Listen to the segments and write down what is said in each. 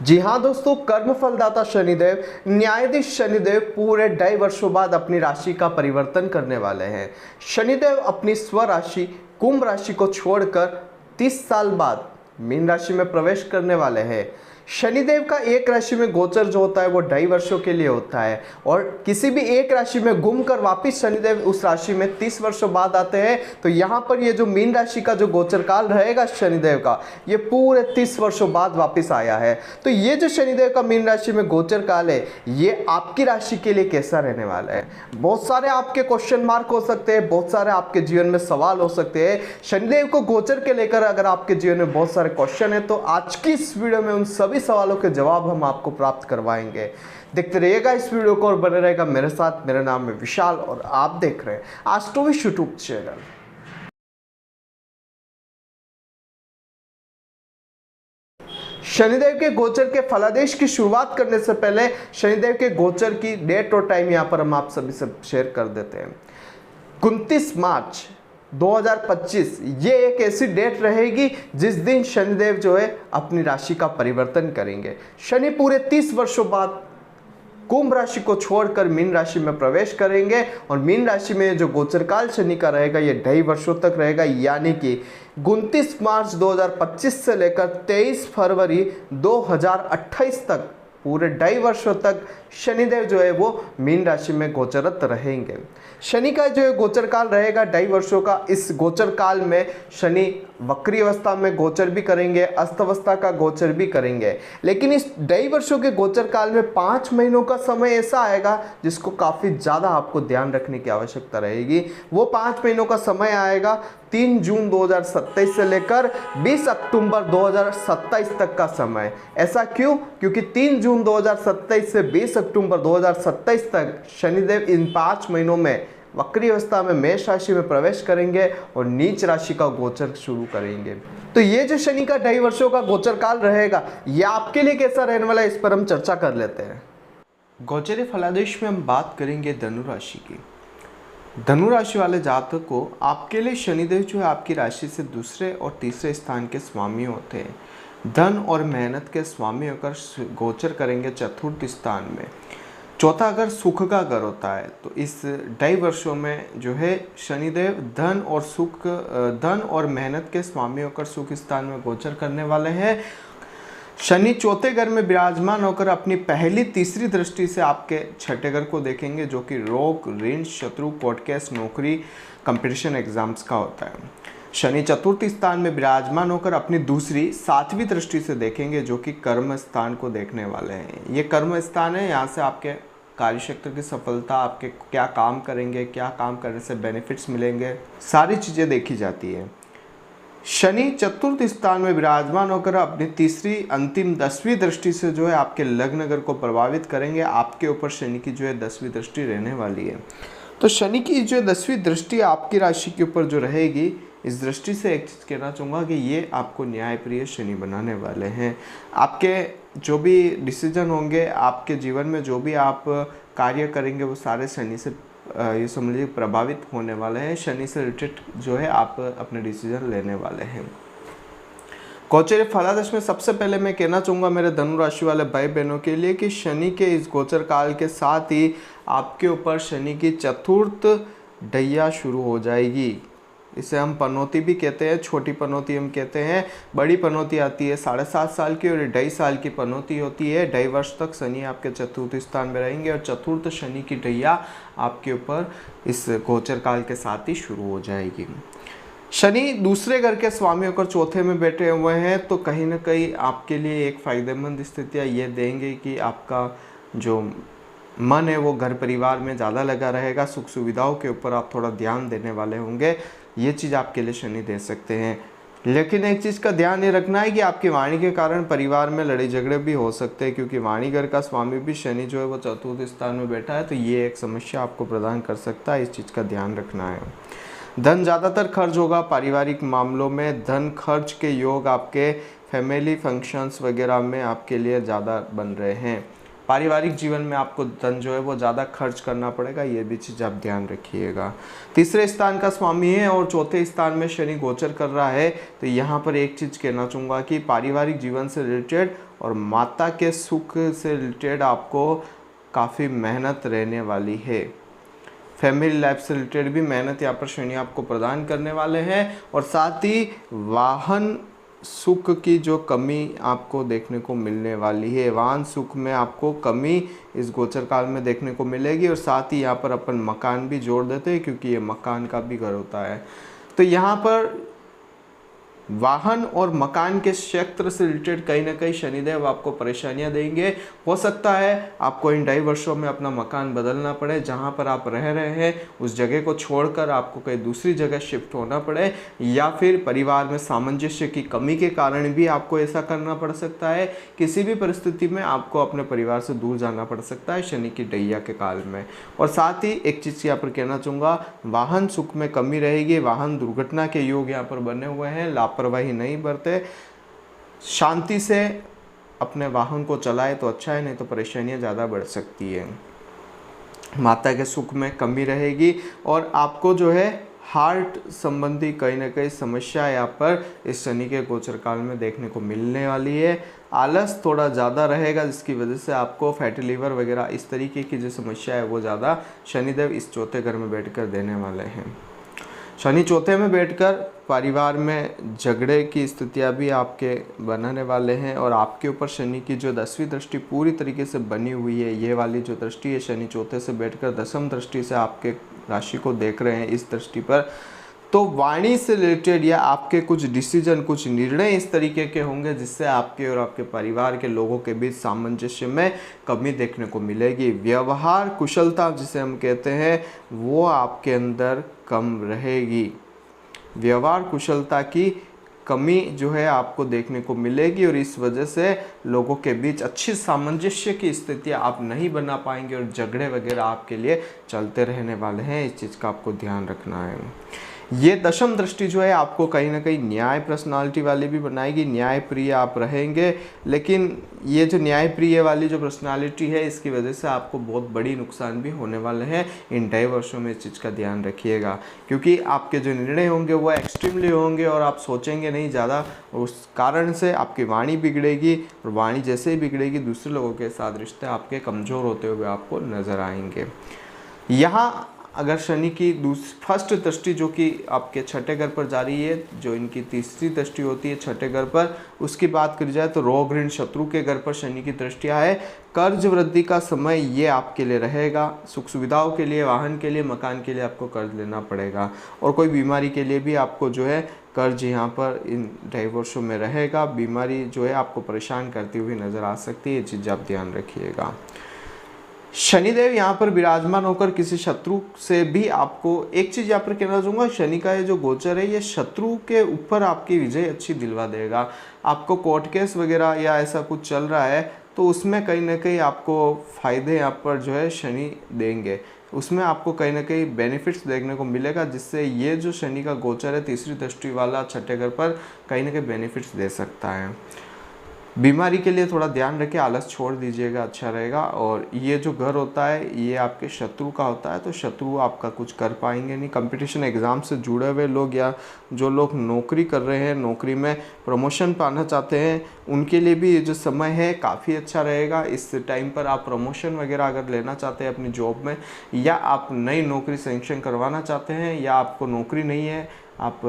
जी हाँ दोस्तों, कर्म फलदाता शनिदेव न्यायाधीश शनिदेव पूरे 2.5 वर्षों बाद अपनी राशि का परिवर्तन करने वाले हैं। शनिदेव अपनी स्वराशि कुंभ राशि को छोड़कर 30 साल बाद मीन राशि में प्रवेश करने वाले हैं। शनिदेव का एक राशि में गोचर जो होता है वो 2.5 वर्षों के लिए होता है और किसी भी एक राशि में घूमकर वापिस शनिदेव उस राशि में 30 वर्षों बाद आते हैं। तो यहाँ पर ये जो मीन राशि का जो गोचर काल रहेगा शनिदेव का, ये पूरे 30 वर्षों बाद वापिस आया है। तो ये जो शनिदेव का मीन राशि में गोचर काल है, ये आपकी राशि के लिए कैसा रहने वाला है? बहुत सारे आपके क्वेश्चन मार्क हो सकते हैं, बहुत सारे आपके जीवन में सवाल हो सकते हैं। शनिदेव को गोचर के लेकर अगर आपके जीवन में बहुत सारे क्वेश्चन है तो आज की इस वीडियो में उन सभी सवालों के जवाब हम आपको प्राप्त करवाएंगे। देखते रहिएगा इस वीडियो को और बने रहेगा मेरे साथ। मेरा नाम है विशाल और आप देख रहे हैं एस्ट्रोविश यूट्यूब चैनल। शनिदेव के गोचर के फलादेश की शुरुआत करने से पहले शनिदेव के गोचर की डेट और टाइम यहां पर हम आप सभी से शेयर कर देते हैं। 29 मार्च 2025 ये एक ऐसी डेट रहेगी जिस दिन शनिदेव जो है अपनी राशि का परिवर्तन करेंगे। शनि पूरे 30 वर्षों बाद कुंभ राशि को छोड़कर मीन राशि में प्रवेश करेंगे और मीन राशि में जो गोचर काल शनि का रहेगा ये 2.5 वर्षों तक रहेगा, यानी कि 29 मार्च 2025 से लेकर 23 फरवरी 2028 तक पूरे 2.5 वर्षों तक शनिदेव जो है वो मीन राशि में गोचरत रहेंगे। शनि का जो गोचर काल रहेगा 2.5 वर्षों का, इस गोचर काल में शनि वक्री अवस्था में गोचर भी करेंगे, अस्तवस्था का गोचर भी करेंगे। लेकिन इस 2.5 वर्षों के गोचर काल में 5 महीनों का समय ऐसा आएगा जिसको काफ़ी ज़्यादा आपको ध्यान रखने की आवश्यकता रहेगी। वो 5 महीनों का समय आएगा 3 जून 2027 से लेकर 20 अक्टूबर 2027 तक का समय। ऐसा क्यों? क्योंकि 3 जून 2027 से 20 अक्टूबर 2027 तक शनिदेव इन 5 महीनों में वक्री अवस्था में मेष राशि में प्रवेश करेंगे और नीच राशि का गोचर शुरू करेंगे। तो ये जो शनि का 2.5 वर्षों का गोचर काल रहेगा, ये आपके लिए कैसा रहने वाला है, इस पर हम चर्चा कर लेते हैं। गोचर फलादेश में हम बात करेंगे धनु राशि की। धनु राशि वाले जातक को आपके लिए शनिदेव जो है आपकी राशि से दूसरे और तीसरे स्थान के स्वामी होते हैं। धन और मेहनत के स्वामी होकर गोचर करेंगे चतुर्थ स्थान में। चौथा अगर सुख का घर होता है तो इस 2.5 वर्षों में जो है शनिदेव धन और मेहनत के स्वामी होकर सुख स्थान में गोचर करने वाले हैं। शनि चौथे घर में विराजमान होकर अपनी पहली तीसरी दृष्टि से आपके छठे घर को देखेंगे, जो कि रोग, ऋण, शत्रु, कोर्ट केस, नौकरी, कंपटीशन एग्जाम्स का होता है। शनि चतुर्थ स्थान में विराजमान होकर अपनी दूसरी 7वीं दृष्टि से देखेंगे, जो कि कर्म स्थान को देखने वाले हैं। ये कर्म स्थान है, यहाँ से आपके कार्यक्षेत्र की सफलता, आपके क्या काम करेंगे, क्या काम करने से बेनिफिट्स मिलेंगे, सारी चीज़ें देखी जाती है। शनि चतुर्थ स्थान में विराजमान होकर अपनी तीसरी अंतिम 10वीं दृष्टि से जो है आपके लग्न घर को प्रभावित करेंगे। आपके ऊपर शनि की जो है 10वीं दृष्टि रहने वाली है। तो शनि की जो 10वीं दृष्टि आपकी राशि के ऊपर जो रहेगी, इस दृष्टि से एक चीज़ कहना चाहूँगा कि ये आपको न्यायप्रिय शनि बनाने वाले हैं। आपके जो भी डिसीजन होंगे, आपके जीवन में जो भी आप कार्य करेंगे, वो सारे शनि से ये समझ लीजिए प्रभावित होने वाले हैं। शनि से रिलेटेड जो है आप अपने डिसीजन लेने वाले हैं। गोचर फलादेश में सबसे पहले मैं कहना चाहूँगा मेरे धनु राशि वाले भाई बहनों के लिए कि शनि के इस गोचर काल के साथ ही आपके ऊपर शनि की चतुर्थ ढैया शुरू हो जाएगी। इसे हम पनौती भी कहते हैं, छोटी पनौती हम कहते हैं। बड़ी पनौती आती है 7.5 साल की और 2.5 साल की पनौती होती है। 2.5 वर्ष तक शनि आपके चतुर्थ स्थान में रहेंगे और चतुर्थ शनि की ढैया आपके ऊपर इस गोचर काल के साथ ही शुरू हो जाएगी। शनि दूसरे घर के स्वामी होकर चौथे में बैठे हुए हैं, तो कहीं ना कहीं आपके लिए एक फ़ायदेमंद स्थितियाँ ये देंगे कि आपका जो मन है वो घर परिवार में ज़्यादा लगा रहेगा। सुख सुविधाओं के ऊपर आप थोड़ा ध्यान देने वाले होंगे, ये चीज़ आपके लिए शनि दे सकते हैं। लेकिन एक चीज़ का ध्यान ये रखना है कि आपकी वाणी के कारण परिवार में लड़ाई झगड़े भी हो सकते हैं, क्योंकि वाणी घर का स्वामी भी शनि जो है वो चतुर्थ स्थान में बैठा है, तो ये एक समस्या आपको प्रदान कर सकता है। इस चीज़ का ध्यान रखना है। धन ज़्यादातर खर्च होगा पारिवारिक मामलों में। धन खर्च के योग आपके फैमिली फंक्शंस वगैरह में आपके लिए ज़्यादा बन रहे हैं। पारिवारिक जीवन में आपको धन जो है वो ज़्यादा खर्च करना पड़ेगा, ये भी चीज़ आप ध्यान रखिएगा। तीसरे स्थान का स्वामी है और चौथे स्थान में शनि गोचर कर रहा है, तो यहाँ पर एक चीज़ कहना चाहूँगा कि पारिवारिक जीवन से रिलेटेड और माता के सुख से रिलेटेड आपको काफ़ी मेहनत रहने वाली है। फैमिली लाइफ से रिलेटेड भी मेहनत यहाँ पर शनि आपको प्रदान करने वाले हैं, और साथ ही वाहन सुख की जो कमी आपको देखने को मिलने वाली है, वाहन सुख में आपको कमी इस गोचर काल में देखने को मिलेगी। और साथ ही यहाँ पर अपन मकान भी जोड़ देते हैं क्योंकि ये मकान का भी घर होता है। तो यहाँ पर वाहन और मकान के क्षेत्र से रिलेटेड कहीं ना कहीं शनिदेव आपको परेशानियां देंगे। हो सकता है आपको इन 2.5 वर्षों में अपना मकान बदलना पड़े, जहां पर आप रह रहे हैं उस जगह को छोड़कर आपको कहीं दूसरी जगह शिफ्ट होना पड़े, या फिर परिवार में सामंजस्य की कमी के कारण भी आपको ऐसा करना पड़ सकता है। किसी भी परिस्थिति में आपको अपने परिवार से दूर जाना पड़ सकता है शनि की डैया के काल में। और साथ ही एक चीज़ यहाँ पर कहना चाहूँगा, वाहन सुख में कमी रहेगी, वाहन दुर्घटना के योग यहाँ पर बने हुए हैं। लापरवाही नहीं बरते, शांति से अपने वाहन को चलाए तो अच्छा है, नहीं तो परेशानियां ज़्यादा बढ़ सकती है। माता के सुख में कमी रहेगी, और आपको जो है हार्ट संबंधी कहीं ना कहीं समस्या यहाँ पर इस शनि के गोचर काल में देखने को मिलने वाली है। आलस थोड़ा ज़्यादा रहेगा, जिसकी वजह से आपको फैटी लीवर वगैरह इस तरीके की जो समस्या है वो ज़्यादा शनिदेव इस चौथे घर में बैठकर देने वाले हैं। शनि चौथे में बैठकर परिवार में झगड़े की स्थितियां भी आपके बनाने वाले हैं, और आपके ऊपर शनि की जो 10वीं दृष्टि पूरी तरीके से बनी हुई है, ये वाली जो दृष्टि है शनि चौथे से बैठकर 10वीं दृष्टि से आपके राशि को देख रहे हैं इस दृष्टि पर। तो वाणी से रिलेटेड या आपके कुछ डिसीजन, कुछ निर्णय इस तरीके के होंगे जिससे आपके और आपके परिवार के लोगों के बीच सामंजस्य में कमी देखने को मिलेगी। व्यवहार कुशलता जिसे हम कहते हैं वो आपके अंदर कम रहेगी। व्यवहार कुशलता की कमी जो है आपको देखने को मिलेगी, और इस वजह से लोगों के बीच अच्छी सामंजस्य की स्थिति आप नहीं बना पाएंगे, और झगड़े वगैरह आपके लिए चलते रहने वाले हैं। इस चीज़ का आपको ध्यान रखना है। ये 10वीं दृष्टि जो है आपको कहीं ना कहीं न्याय पर्सनालिटी वाली भी बनाएगी, न्याय प्रिय आप रहेंगे। लेकिन ये जो न्याय प्रिय वाली जो पर्सनालिटी है, इसकी वजह से आपको बहुत बड़ी नुकसान भी होने वाले हैं इन 2.5 वर्षों में। इस चीज़ का ध्यान रखिएगा, क्योंकि आपके जो निर्णय होंगे वो एक्सट्रीमली होंगे, और आप सोचेंगे नहीं ज़्यादा, उस कारण से आपकी वाणी बिगड़ेगी, और वाणी जैसे ही बिगड़ेगी दूसरे लोगों के साथ रिश्ते आपके कमज़ोर होते हुए आपको नज़र आएंगे। यहाँ अगर शनि की फर्स्ट दृष्टि जो कि आपके छठे घर पर जा रही है, जो इनकी तीसरी दृष्टि होती है छठे घर पर, उसकी बात करी जाए तो रोग ऋण शत्रु के घर पर शनि की दृष्टियाँ है। कर्ज वृद्धि का समय ये आपके लिए रहेगा। सुख सुविधाओं के लिए, वाहन के लिए, मकान के लिए आपको कर्ज लेना पड़ेगा, और कोई बीमारी के लिए भी आपको जो है कर्ज यहाँ पर इन 2.5 वर्षों में रहेगा। बीमारी जो है आपको परेशान करती हुई नज़र आ सकती है, ये चीज़ आप ध्यान रखिएगा। शनिदेव यहाँ पर विराजमान होकर किसी शत्रु से भी आपको एक चीज़ यहाँ पर कहना चाहूँगा, शनि का ये जो गोचर है ये शत्रु के ऊपर आपकी विजय अच्छी दिलवा देगा। आपको कोर्ट केस वगैरह या ऐसा कुछ चल रहा है तो उसमें कहीं ना कहीं आपको फ़ायदे यहाँ पर जो है शनि देंगे, उसमें आपको कहीं ना कहीं बेनिफिट्स देखने को मिलेगा, जिससे ये जो शनि का गोचर है तीसरी दृष्टि वाला छठे घर पर कहीं ना कहीं बेनिफिट्स दे सकता है। बीमारी के लिए थोड़ा ध्यान रखें, आलस छोड़ दीजिएगा, अच्छा रहेगा। और ये जो घर होता है ये आपके शत्रु का होता है, तो शत्रु आपका कुछ कर पाएंगे नहीं। कंपटीशन एग्ज़ाम से जुड़े हुए लोग या जो लोग नौकरी कर रहे हैं, नौकरी में प्रमोशन पाना चाहते हैं, उनके लिए भी ये जो समय है काफ़ी अच्छा रहेगा। इस टाइम पर आप प्रमोशन वगैरह अगर लेना चाहते हैं अपनी जॉब में, या आप नई नौकरी सेंक्शन करवाना चाहते हैं, या आपको नौकरी नहीं है, आप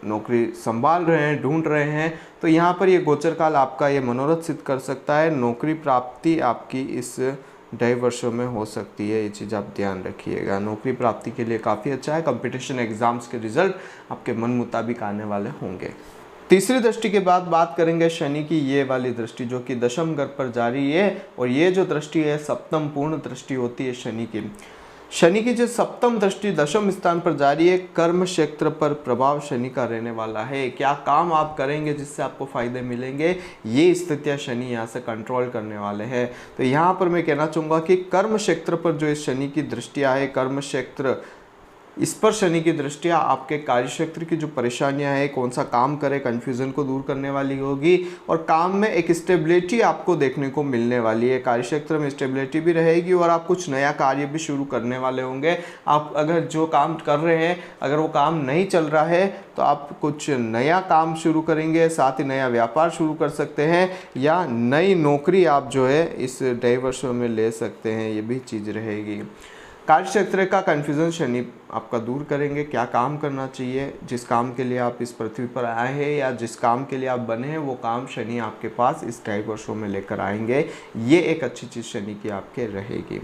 नौकरी संभाल रहे हैं, ढूंढ रहे हैं, तो यहाँ पर ये गोचर काल आपका ये मनोरथ सिद्ध कर सकता है। नौकरी प्राप्ति आपकी इस 2.5 वर्षों में हो सकती है, ये चीज़ आप ध्यान रखिएगा। नौकरी प्राप्ति के लिए काफ़ी अच्छा है। कंपटीशन एग्जाम्स के रिजल्ट आपके मन मुताबिक आने वाले होंगे। तीसरी दृष्टि के बाद बात करेंगे शनि की ये वाली दृष्टि जो कि 10वीं घर पर जारी है, और ये जो दृष्टि है सप्तम पूर्ण दृष्टि होती है शनि की। शनि की जो सप्तम दृष्टि 10वें स्थान पर जारी है, कर्म क्षेत्र पर प्रभाव शनि का रहने वाला है। क्या काम आप करेंगे जिससे आपको फायदे मिलेंगे, ये स्थितियां शनि यहाँ से कंट्रोल करने वाले हैं। तो यहाँ पर मैं कहना चाहूँगा कि कर्म क्षेत्र पर जो इस शनि की दृष्टियाँ है, कर्म क्षेत्र इस पर शनि की दृष्टि आपके कार्यक्षेत्र की जो परेशानियां हैं, कौन सा काम करें, कन्फ्यूज़न को दूर करने वाली होगी और काम में एक स्टेबिलिटी आपको देखने को मिलने वाली है। कार्यक्षेत्र में स्टेबिलिटी भी रहेगी और आप कुछ नया कार्य भी शुरू करने वाले होंगे। आप अगर जो काम कर रहे हैं, अगर वो काम नहीं चल रहा है तो आप कुछ नया काम शुरू करेंगे, साथ ही नया व्यापार शुरू कर सकते हैं या नई नौकरी आप जो है इस 2.5 वर्षों में ले सकते हैं, ये भी चीज़ रहेगी। कार्यक्षेत्र का कन्फ्यूज़न शनि आपका दूर करेंगे। क्या काम करना चाहिए, जिस काम के लिए आप इस पृथ्वी पर आए हैं या जिस काम के लिए आप बने हैं, वो काम शनि आपके पास इस 2.5 वर्षों में लेकर आएंगे। ये एक अच्छी चीज़ शनि की आपके रहेगी।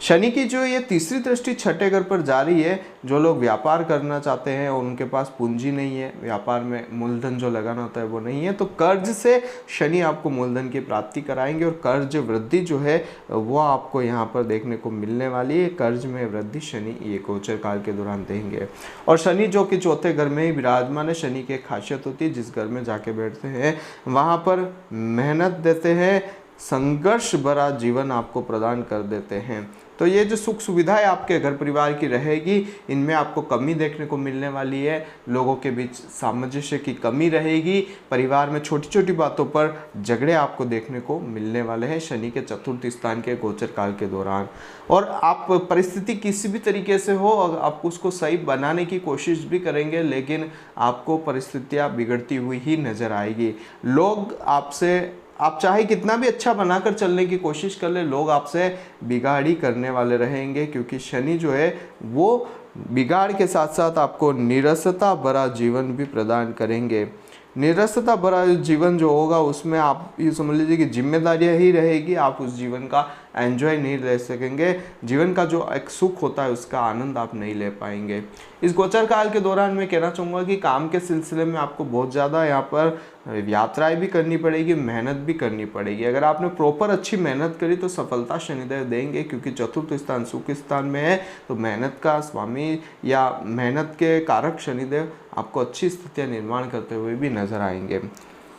शनि की जो ये तीसरी दृष्टि छठे घर पर जा रही है, जो लोग व्यापार करना चाहते हैं और उनके पास पूंजी नहीं है, व्यापार में मूलधन जो लगाना होता है वो नहीं है, तो कर्ज से शनि आपको मूलधन की प्राप्ति कराएंगे और कर्ज वृद्धि जो है वो आपको यहाँ पर देखने को मिलने वाली है। कर्ज में वृद्धि शनि ये गोचर काल के दौरान देंगे। और शनि जो कि चौथे घर में ही विराजमान है, शनि की एक खासियत होती है, जिस घर में जाके बैठते हैं वहाँ पर मेहनत देते हैं, संघर्ष भरा जीवन आपको प्रदान कर देते हैं। तो ये जो सुख सुविधाएं आपके घर परिवार की रहेगी, इनमें आपको कमी देखने को मिलने वाली है। लोगों के बीच सामंजस्य की कमी रहेगी। परिवार में छोटी छोटी बातों पर झगड़े आपको देखने को मिलने वाले हैं शनि के चतुर्थ स्थान के गोचर काल के दौरान। और आप परिस्थिति किसी भी तरीके से हो, आप उसको सही बनाने की कोशिश भी करेंगे, लेकिन आपको परिस्थितियाँ बिगड़ती हुई ही नजर आएगी। लोग आपसे, आप चाहे कितना भी अच्छा बनाकर चलने की कोशिश कर ले, लोग आपसे बिगाड़ी करने वाले रहेंगे, क्योंकि शनि जो है वो बिगाड़ के साथ साथ आपको निरसता भरा जीवन भी प्रदान करेंगे। निरसता भरा जीवन जो होगा उसमें आप ये समझ लीजिए कि जिम्मेदारियां ही रहेगी, आप उस जीवन का एंजॉय नहीं ले सकेंगे। जीवन का जो एक सुख होता है उसका आनंद आप नहीं ले पाएंगे। इस गोचर काल के दौरान मैं कहना चाहूँगा कि काम के सिलसिले में आपको बहुत ज़्यादा यहाँ पर यात्राएं भी करनी पड़ेगी, मेहनत भी करनी पड़ेगी। अगर आपने प्रॉपर अच्छी मेहनत करी तो सफलता शनिदेव देंगे, क्योंकि चतुर्थ स्थान सुख स्थान में है, तो मेहनत का स्वामी या मेहनत के कारक शनिदेव आपको अच्छी स्थितियाँ निर्माण करते हुए भी नजर आएंगे।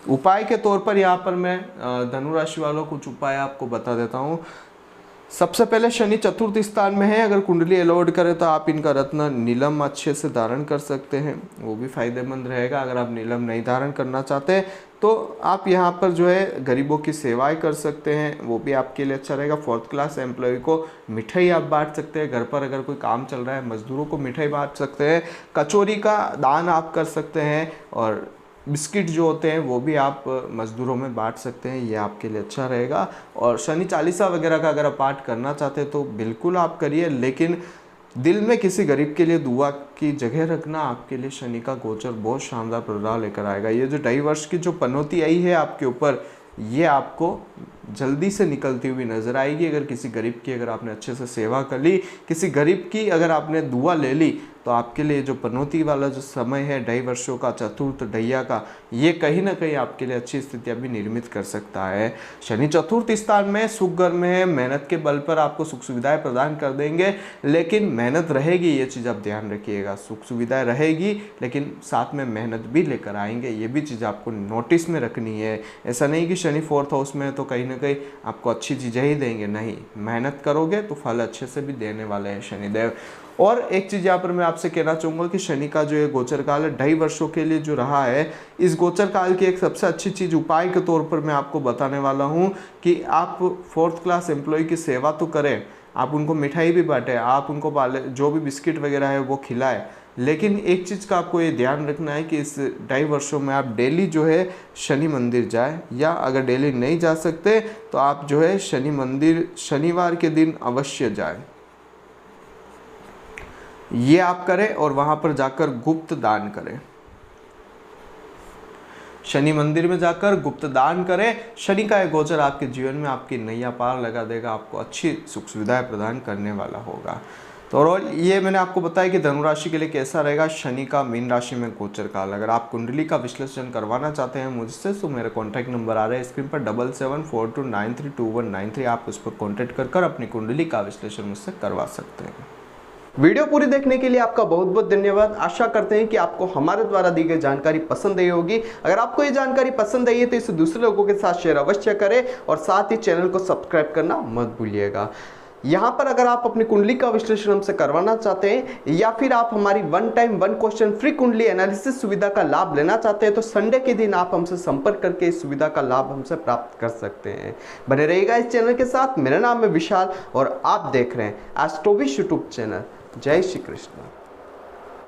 उपाय के तौर पर यहाँ पर मैं धनु राशि वालों कुछ उपाय आपको बता देता हूँ। सबसे पहले शनि चतुर्थ स्थान में है, अगर कुंडली अलाउड करे तो आप इनका रत्न नीलम अच्छे से धारण कर सकते हैं, वो भी फायदेमंद रहेगा। अगर आप नीलम नहीं धारण करना चाहते तो आप यहाँ पर जो है गरीबों की सेवाएं कर सकते हैं, वो भी आपके लिए अच्छा रहेगा। 4th क्लास एम्प्लॉय को मिठाई आप बांट सकते हैं, घर पर अगर कोई काम चल रहा है मजदूरों को मिठाई बांट सकते हैं, कचौरी का दान आप कर सकते हैं और बिस्किट जो होते हैं वो भी आप मजदूरों में बांट सकते हैं, ये आपके लिए अच्छा रहेगा। और शनि चालीसा वगैरह का अगर आप पाठ करना चाहते हैं तो बिल्कुल आप करिए, लेकिन दिल में किसी गरीब के लिए दुआ की जगह रखना आपके लिए शनि का गोचर बहुत शानदार प्रभाव लेकर आएगा। ये जो 2.5 वर्ष की जो पनौती आई है आपके ऊपर, ये आपको जल्दी से निकलती हुई नजर आएगी। अगर किसी गरीब की अगर आपने अच्छे से सेवा कर ली, किसी गरीब की अगर आपने दुआ ले ली, तो आपके लिए जो पनौती वाला जो समय है 2.5 वर्षों का चतुर्थ ढैया का, ये कहीं ना कहीं आपके लिए अच्छी स्थितियां भी निर्मित कर सकता है। शनि चतुर्थ स्थान में सुख घर में है, मेहनत के बल पर आपको सुख सुविधाएं प्रदान कर देंगे, लेकिन मेहनत रहेगी, ये चीज़ आप ध्यान रखिएगा। सुख सुविधाएं रहेगी लेकिन साथ में मेहनत भी लेकर आएंगे, ये भी चीज़ आपको नोटिस में रखनी है। ऐसा नहीं कि शनि 4th हाउस में है तो कहीं ना कहीं आपको अच्छी चीज़ें ही देंगे, नहीं, मेहनत करोगे तो फल अच्छे से भी देने वाले हैं शनिदेव। और एक चीज़ यहाँ पर मैं आपसे कहना चाहूँगा कि शनि का जो ये गोचर काल है 2.5 वर्षों के लिए जो रहा है, इस गोचर काल की एक सबसे अच्छी चीज़ उपाय के तौर पर मैं आपको बताने वाला हूँ कि आप 4th क्लास एम्प्लॉय की सेवा तो करें, आप उनको मिठाई भी बांटें, आप उनको जो भी बिस्किट वगैरह है वो खिलाएं, लेकिन एक चीज़ का आपको ये ध्यान रखना है कि इस 2.5 वर्षों में आप डेली जो है शनि मंदिर जाए, या अगर डेली नहीं जा सकते तो आप जो है शनि मंदिर शनिवार के दिन अवश्य जाए, ये आप करें और वहां पर जाकर गुप्त दान करें। शनि मंदिर में जाकर गुप्त दान करें। शनि का एक गोचर आपके जीवन में आपकी नैया पार लगा देगा, आपको अच्छी सुख सुविधाएं प्रदान करने वाला होगा। तो और ये मैंने आपको बताया कि धनु राशि के लिए कैसा रहेगा शनि का मीन राशि में गोचर काल। अगर आप कुंडली का विश्लेषण करवाना चाहते हैं मुझसे तो मेरे कॉन्टैक्ट नंबर आ रहे हैं स्क्रीन पर 7742932193, आप उस पर कॉन्टैक्ट कर अपनी कुंडली का विश्लेषण मुझसे करवा सकते हैं। वीडियो पूरी देखने के लिए आपका बहुत बहुत धन्यवाद। आशा करते हैं कि आपको हमारे द्वारा दी गई जानकारी पसंद आई होगी। अगर आपको ये जानकारी पसंद आई है तो इसे दूसरे लोगों के साथ शेयर अवश्य करें और साथ ही चैनल को सब्सक्राइब करना मत भूलिएगा। यहाँ पर अगर आप अपनी कुंडली का विश्लेषण हमसे करवाना चाहते हैं या फिर आप हमारी 1 टाइम 1 क्वेश्चन फ्री कुंडली एनालिसिस सुविधा का लाभ लेना चाहते हैं तो संडे के दिन आप हमसे संपर्क करके इस सुविधा का लाभ हमसे प्राप्त कर सकते हैं। बने रहिएगा इस चैनल के साथ। मेरा नाम है विशाल और आप देख रहे हैं एस्ट्रोविश यूट्यूब चैनल। जय श्री कृष्ण।